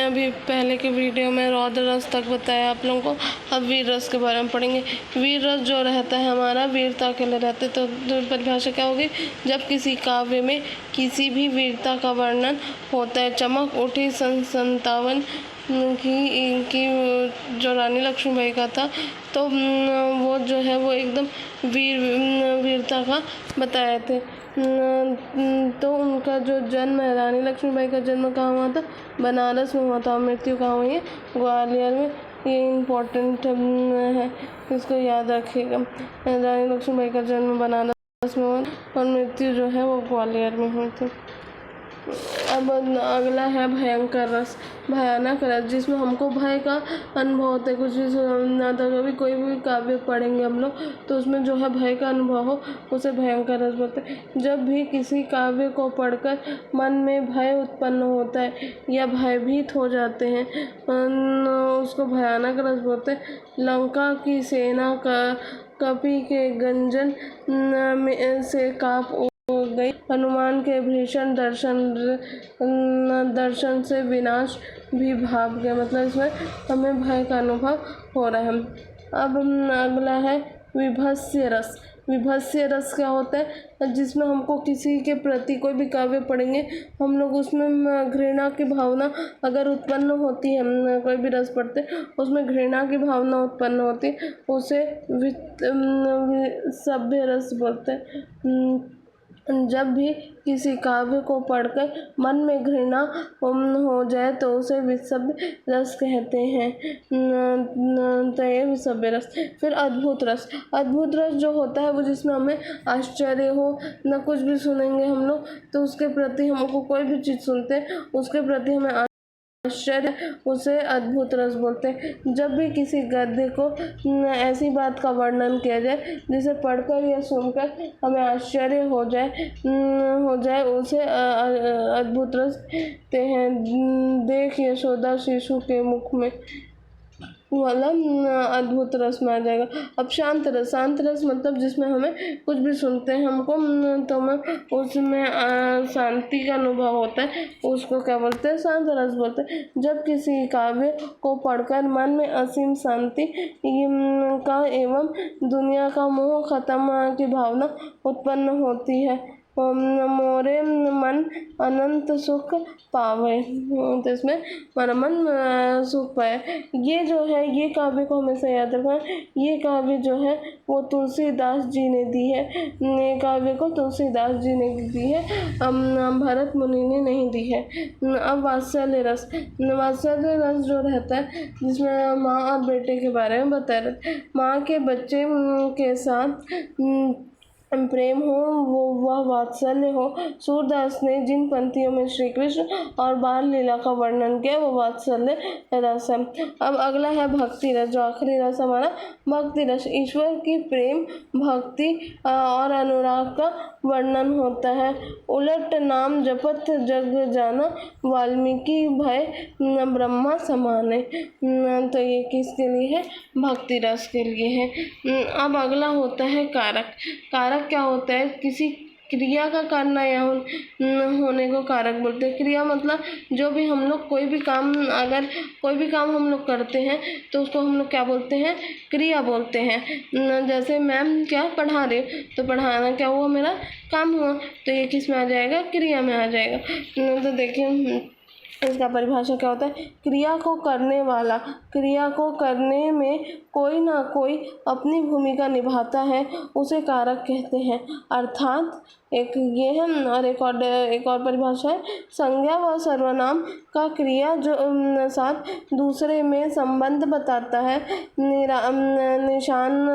हमने अभी पहले के वीडियो में रौद्र रस तक बताया आप लोगों को। अब वीर रस के बारे में पढ़ेंगे। वीर रस जो रहता है हमारा वीरता के लिए रहते, तो परिभाषा क्या होगी? जब किसी काव्य में किसी भी वीरता का वर्णन होता है। चमक उठी सन 57 की जो रानी लक्ष्मीबाई का था, तो वो जो है वो एकदम वीरता का बताए थे। तो उनका जो जन्म है, रानी लक्ष्मीबाई का जन्म कहाँ हुआ था? बनारस में हुआ था। और मृत्यु कहाँ हुई है? ग्वालियर में। ये इम्पोर्टेंट है, इसको याद रखिएगा। रानी लक्ष्मीबाई का जन्म बनारस में हुआ और मृत्यु जो है वो ग्वालियर में हुई थी। अब अगला है भयंकर रस, भयानक रस, जिसमें हमको भय का अनुभव होता है। कुछ भी सुना था, कभी कोई भी काव्य पढ़ेंगे हम लोग तो उसमें जो है भय का अनुभव हो, उसे भयंकर रस बोलते हैं। जब भी किसी काव्य को पढ़कर मन में भय उत्पन्न होता है या भयभीत हो जाते हैं, उसको भयानक रस बोलते हैं। लंका की सेना का कपि के गंजन से काँप गई, हनुमान के भीषण दर्शन से विनाश भी भाग गया। मतलब इसमें हमें भय का अनुभव हो रहा है। अब अगला है विभत्स्य रस। विभत्स्य रस क्या होता है? जिसमें हमको किसी के प्रति, कोई भी काव्य पढ़ेंगे हम लोग, उसमें घृणा की भावना अगर उत्पन्न होती है, कोई भी रस पढ़ते उसमें घृणा की भावना उत्पन्न होती है, उसे सभ्य रस बोलते हैं। जब भी किसी काव्य को पढ़कर मन में घृणा हो जाए तो उसे विसभ्य रस कहते हैं। तो ये विसभ्य रस। फिर अद्भुत रस। अद्भुत रस जो होता है वो जिसमें हमें आश्चर्य हो, न कुछ भी सुनेंगे हम लोग तो उसके प्रति, हमको कोई भी चीज़ सुनते हैं उसके प्रति हमें आश्चर्य, उसे अद्भुत रस बोलते हैं। जब भी किसी गद्य को ऐसी बात का वर्णन किया जाए जिसे पढ़कर या सुनकर हमें आश्चर्य हो जाए उसे अद्भुत रस कहते हैं। देख यशोदा शिशु के मुख में, मतलब अद्भुत रस में आ जाएगा। अब शांत रस। शांत रस मतलब जिसमें हमें कुछ भी सुनते हैं हमको तो हमें उसमें शांति का अनुभव होता है, उसको क्या बोलते हैं? शांत रस बोलते हैं। जब किसी काव्य को पढ़कर मन में असीम शांति का एवं दुनिया का मोह खत्म की भावना उत्पन्न होती है। मोरे मन अनंत सुख पावे, तो इसमें हमारा मन सुख पाए। ये जो है, ये काव्य को हमेशा याद रखना। ये काव्य जो है वो तुलसीदास जी ने दी है। ये काव्य को तुलसीदास जी ने दी है, भरत मुनि ने नहीं दी है। अब वात्सल्य रस। वात्सल्य रस जो रहता है जिसमें माँ और बेटे के बारे में बताया रहता है। माँ के बच्चे के साथ प्रेम हो, वह वात्सल्य हो। सूरदास ने जिन पंक्तियों में श्री कृष्ण और बाल लीला का वर्णन किया वो वात्सल्य रस है। अब अगला है भक्ति रस, जो आखिरी रस हमारा भक्ति रस। ईश्वर की प्रेम, भक्ति और अनुराग का वर्णन होता है। उलट नाम जपत जग जाना, वाल्मीकि भय ब्रह्मा समाने। तो ये किसके लिए है? भक्ति रस के लिए है। अब अगला होता है कारक। कारक क्या होता है? किसी क्रिया का करना या होने को कारक बोलते हैं। क्रिया मतलब जो भी हम लोग कोई भी काम, अगर कोई भी काम हम लोग करते हैं तो उसको हम लोग क्या बोलते हैं? क्रिया बोलते हैं। जैसे मैम क्या पढ़ा रही हूँ तो पढ़ाना क्या हुआ? मेरा काम हुआ, तो ये किस में आ जाएगा? क्रिया में आ जाएगा। तो देखिए इसका परिभाषा क्या होता है? क्रिया को करने वाला, क्रिया को करने में कोई ना कोई अपनी भूमिका निभाता है, उसे कारक कहते हैं। अर्थात एक ये है, और एक और परिभाषा है, संज्ञा व सर्वनाम का क्रिया जो साथ दूसरे में संबंध बताता है, निशान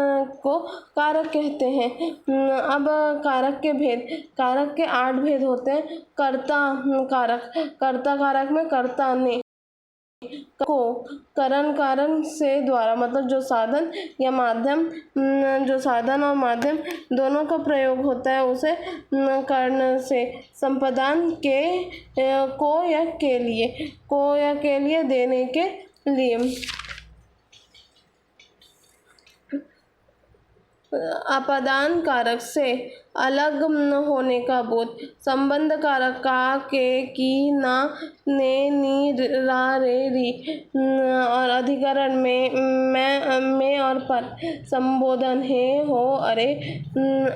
को कारक कहते हैं। अब कारक के भेद। कारक के 8 भेद होते हैं। कर्ता कारक। कर्ता कारक में कर्ता ने को करण कारण से द्वारा, मतलब जो साधन या माध्यम, जो साधन और माध्यम दोनों का प्रयोग होता है उसे कर्ण से। संपादन के को या के लिए देने के लिए। अपादान कारक से अलग होने का बोध। संबंध कारक का, के, की, ना, ने, नी, रा, रे, री और अधिकरण में और पर। संबोधन है, हो, अरे।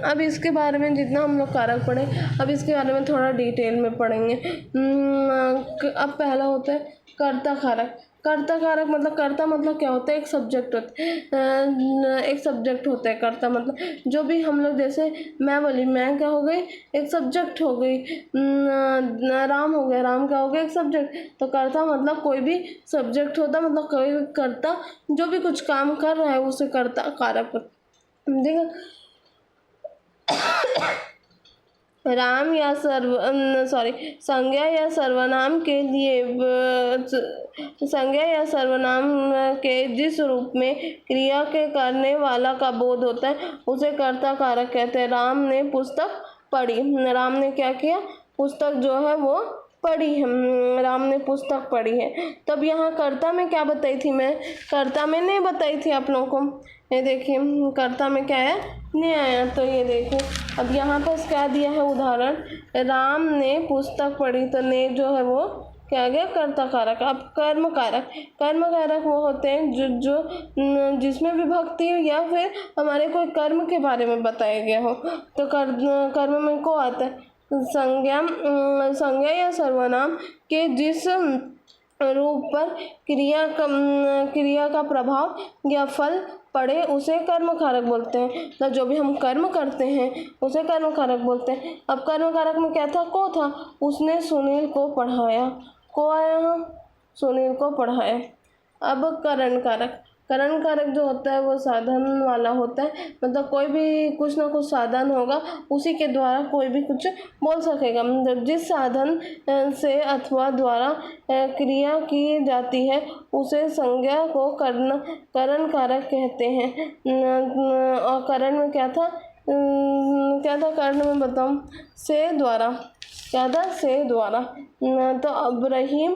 अब इसके बारे में जितना हम लोग कारक पढ़े, अब इसके बारे में थोड़ा डिटेल में पढ़ेंगे। अब पहला होता है कर्ता कारक। कर्ता कारक मतलब, कर्ता मतलब क्या होता है, एक सब्जेक्ट होता है, एक सब्जेक्ट होता है कर्ता मतलब। जो भी हम लोग, जैसे मैं बोली, मैं क्या हो गई, एक सब्जेक्ट हो गई। राम हो गया, राम क्या हो गया, एक सब्जेक्ट। तो कर्ता मतलब कोई भी सब्जेक्ट होता, मतलब कोई भी कर्ता जो भी कुछ काम कर रहा है उसे कर्ता कारक, ठीक है। राम या संज्ञा या सर्वनाम के लिए संज्ञा या सर्वनाम के जिस रूप में क्रिया के करने वाला का बोध होता है उसे कर्ता कारक कहते हैं। राम ने पुस्तक पढ़ी, राम ने क्या किया, पुस्तक जो है वो पढ़ी है, राम ने पुस्तक पढ़ी है। तब यहाँ कर्ता में क्या बताई थी मैं, कर्ता में नहीं बताई थी आप लोगों को। ये देखिए कर्ता में क्या है, नहीं आया। तो ये देखिए अब यहाँ पर क्या दिया है उदाहरण, राम ने पुस्तक पढ़ी, तो ने जो है वो क्या आ गया, कर्ता कारक। अब कर्म कारक, कर्म कारक वो होते हैं जो जिसमें विभक्ति या फिर हमारे कोई कर्म के बारे में बताया गया हो। तो कर्म में को आता है संज्ञा या सर्वनाम के जिस रूप पर क्रिया का प्रभाव या फल पड़े उसे कर्म कारक बोलते हैं। तो जो भी हम कर्म करते हैं उसे कर्म कारक बोलते हैं। अब कर्म कारक में क्या था, को था, उसने सुनील को पढ़ाया, को आया, सुनील को पढ़ाया। अब करण कारक, करण कारक जो होता है वो साधन वाला होता है, मतलब कोई भी कुछ ना कुछ साधन होगा उसी के द्वारा कोई भी कुछ बोल सकेगा। मतलब जिस साधन से अथवा द्वारा क्रिया की जाती है उसे संज्ञा को करण कारक कहते हैं। और करण में क्या था, करण में बताऊँ, से द्वारा, क्या था, से द्वारा। तो अब रहीम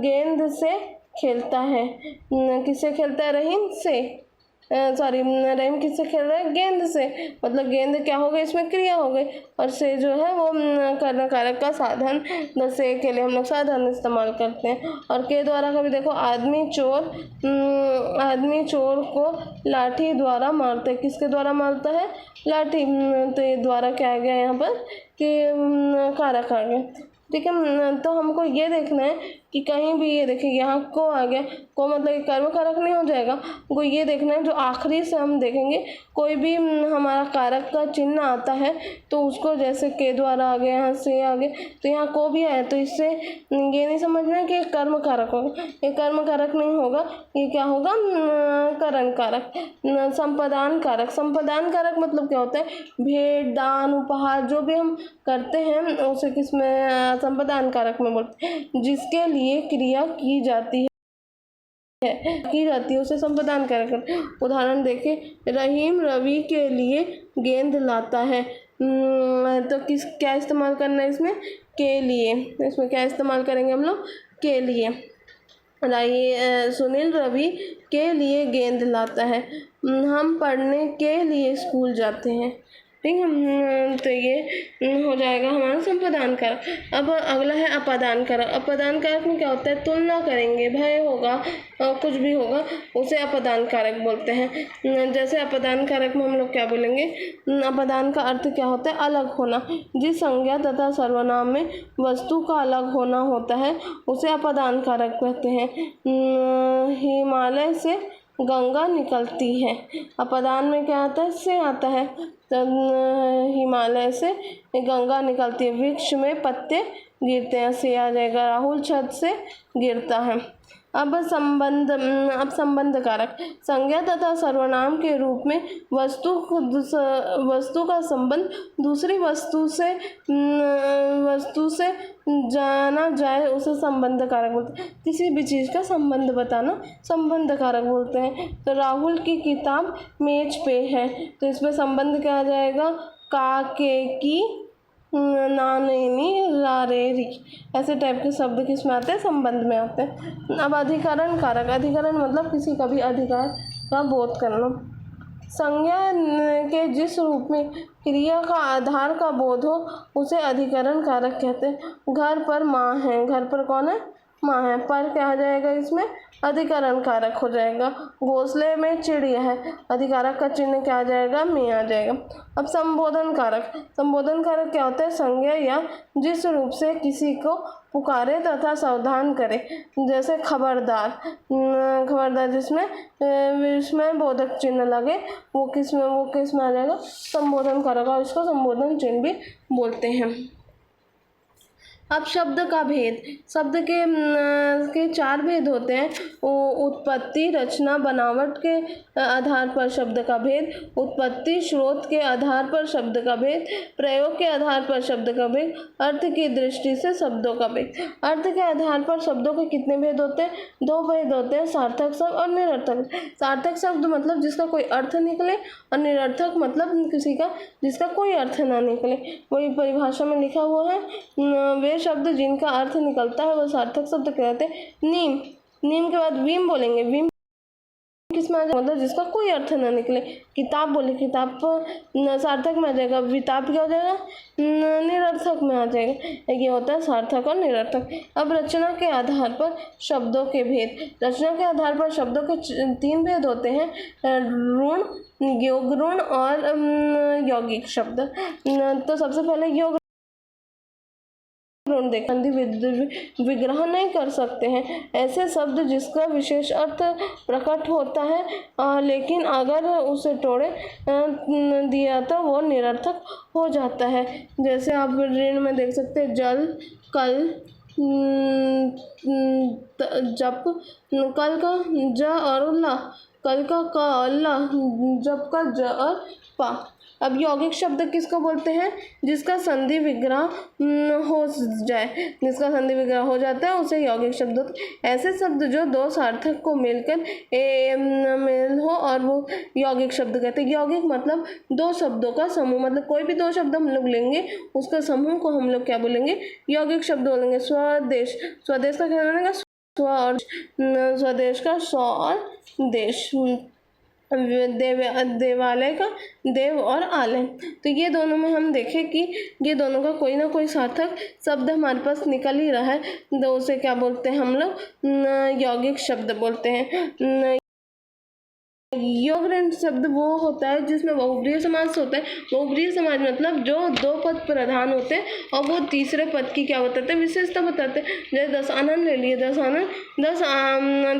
गेंद से खेलता है, किससे खेलता है, रहीम से, रहीम किससे खेल रहा है, गेंद से। मतलब गेंद क्या हो गई, इसमें क्रिया हो गई, और से जो है वो कर्म कारक का साधन, से के लिए हम लोग साधन इस्तेमाल करते हैं। और के द्वारा का भी देखो, आदमी चोर को लाठी द्वारा मारते, किसके द्वारा मारता है, लाठी। तो ये द्वारा क्या आ गया यहाँ पर कि कारक आ गया, ठीक है। तो हमको ये देखना है कि कहीं भी, ये देखिए यहाँ को आ गया, को मतलब कर्म कारक नहीं हो जाएगा। हमको ये देखना है जो आखिरी से हम देखेंगे कोई भी हमारा कारक का चिन्ह आता है तो उसको, जैसे के द्वारा आ गया, यहाँ से आ गया, तो यहाँ को भी आया, तो इससे ये नहीं समझना है कि ये कर्म कारक होगा, ये कर्म कारक नहीं होगा, ये क्या होगा, करण कारक। संपदान कारक, संपदान कारक मतलब क्या होता है, भेंट, दान, उपहार जो भी हम करते हैं उसे किस में, संपदान कारक में बोलते हैं। जिसके लिए क्रिया की जाती है उसे संपदान कारक। उदाहरण देखें, रहीम रवि के लिए गेंद लाता है। तो क्या इस्तेमाल करना है इसमें, के लिए, इसमें क्या इस्तेमाल करेंगे हम लोग, के लिए। सुनील रवि के लिए गेंद लाता है, हम पढ़ने के लिए स्कूल जाते हैं, ठीक है। तो ये हो जाएगा हमारा संपदान कारक। अब अगला है अपादान कारक। अपादान कारक में क्या होता है, तुलना करेंगे, भय होगा, कुछ भी होगा, उसे अपादान कारक बोलते हैं। जैसे अपादान कारक में हम लोग क्या बोलेंगे, अपादान का अर्थ क्या होता है, अलग होना। जिस संज्ञा तथा सर्वनाम में वस्तु का अलग होना होता है उसे अपादान कारक कहते हैं। हिमालय से गंगा निकलती है, अपादान में क्या आता है, से आता है। हिमालय से गंगा निकलती है, वृक्ष में पत्ते गिरते हैं, से आ जाएगा। राहुल छत से गिरता है। अब संबंध कारक, संज्ञा तथा सर्वनाम के रूप में वस्तु का संबंध दूसरी वस्तु से जाना जाए उसे संबंध कारक बोलते हैं। किसी भी चीज़ का संबंध बताना संबंध कारक बोलते हैं। तो राहुल की किताब मेज पे है, तो इसमें संबंध क्या आ जाएगा, का, के, की, ना, ने, नी, रा, रे, री, ऐसे टाइप के शब्द किस में आते हैं, संबंध में आते हैं। अब अधिकरण कारक, अधिकरण मतलब किसी का भी अधिकार का बोध करना। संज्ञा के जिस रूप में क्रिया का आधार का बोध हो उसे अधिकरण कारक कहते हैं। घर पर माँ है, घर पर कौन है? माँ है। पर क्या आ जाएगा इसमें? अधिकरण कारक हो जाएगा। घोंसले में चिड़िया है, अधिकारक का चिन्ह क्या आ जाएगा? में आ जाएगा। अब संबोधन कारक, संबोधन कारक क्या होता है? संज्ञा या जिस रूप से किसी को पुकारे तथा सावधान करे, जैसे खबरदार। खबरदार जिसमें विस्मय बोधक चिन्ह लगे वो किस में आ जाएगा? संबोधन कारक, और इसको संबोधन चिन्ह भी बोलते हैं। अब शब्द का भेद, शब्द के 4 भेद होते हैं। उत्पत्ति, रचना, बनावट के आधार पर शब्द का भेद, उत्पत्ति स्रोत के आधार पर शब्द का भेद, प्रयोग के आधार पर शब्द का भेद, अर्थ की दृष्टि से शब्दों का भेद। अर्थ के आधार पर शब्दों के कितने भेद होते हैं? 2 भेद होते हैं, सार्थक शब्द और निरर्थक। सार्थक शब्द मतलब जिसका कोई अर्थ निकले, और निरर्थक मतलब किसी का जिसका कोई अर्थ ना निकले। वही परिभाषा में लिखा हुआ है, वे शब्द जिनका अर्थ निकलता है वो सार्थक शब्द कहते हैं। नीम, नीम के बाद वीम बोलेंगे। वीम किसमें आ जाएगा? मतलब जिसका कोई अर्थ ना निकले। किताब बोले, किताब सार्थक में आ जाएगा। विताप क्या हो जाएगा? निरर्थक में आ जाएगा। ये होता है सार्थक और निरर्थक। अब रचना के आधार पर शब्दों के भेद, रचना के आधार पर शब्दों के 3 भेद होते हैं, ऋण, योग ऋण और यौगिक शब्द। तो सबसे पहले योग संधि विग्रह नहीं कर सकते हैं, ऐसे शब्द जिसका विशेष अर्थ प्रकट होता है लेकिन अगर उसे तोड़े दिया तो वो निरर्थक हो जाता है। जैसे आप ऋण में देख सकते हैं, जल, कल, जप, कल का ज और ला, कल का ला, जब का ज और पा। अब यौगिक शब्द किसको बोलते हैं? जिसका संधि विग्रह हो जाए, जिसका संधि विग्रह हो जाता है उसे यौगिक शब्द होते हैं। ऐसे शब्द जो 2 सार्थक को मिलकर मेल हो और वो यौगिक शब्द कहते हैं। यौगिक मतलब 2 शब्दों का समूह, मतलब कोई भी 2 शब्द हम लोग लेंगे उसका समूह को हम लोग क्या बोलेंगे? यौगिक शब्द बोलेंगे। स्वदेश, स्वदेश का क्या बनेगा? स्व और स्वदेश का स्व और देश। देवालय का देव और आलय। तो ये दोनों में हम देखें कि ये दोनों का कोई ना कोई सार्थक शब्द हमारे पास निकल ही रहा है, तो उसे क्या बोलते हैं हम लोग? यौगिक शब्द बोलते हैं। योग ऋण शब्द वो होता है जिसमें बहुब्रीहि समास होता है। बहुब्रीहि समास मतलब जो 2 पद प्रधान होते हैं और वो तीसरे पद की क्या बताते हैं? विशेषता बताते हैं। जैसे दशानन ले लिए, दशानन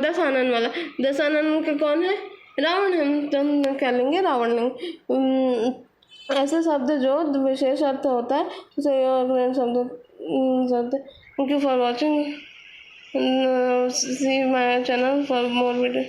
10 आनन वाला, 10 आनन का कौन है? रावण। हम क्या लेंगे? रावण लेंगे। ऐसे शब्द जो विशेष अर्थ होता है उसे योग ऋण शब्द। Thank you for watching, see my channel for more video.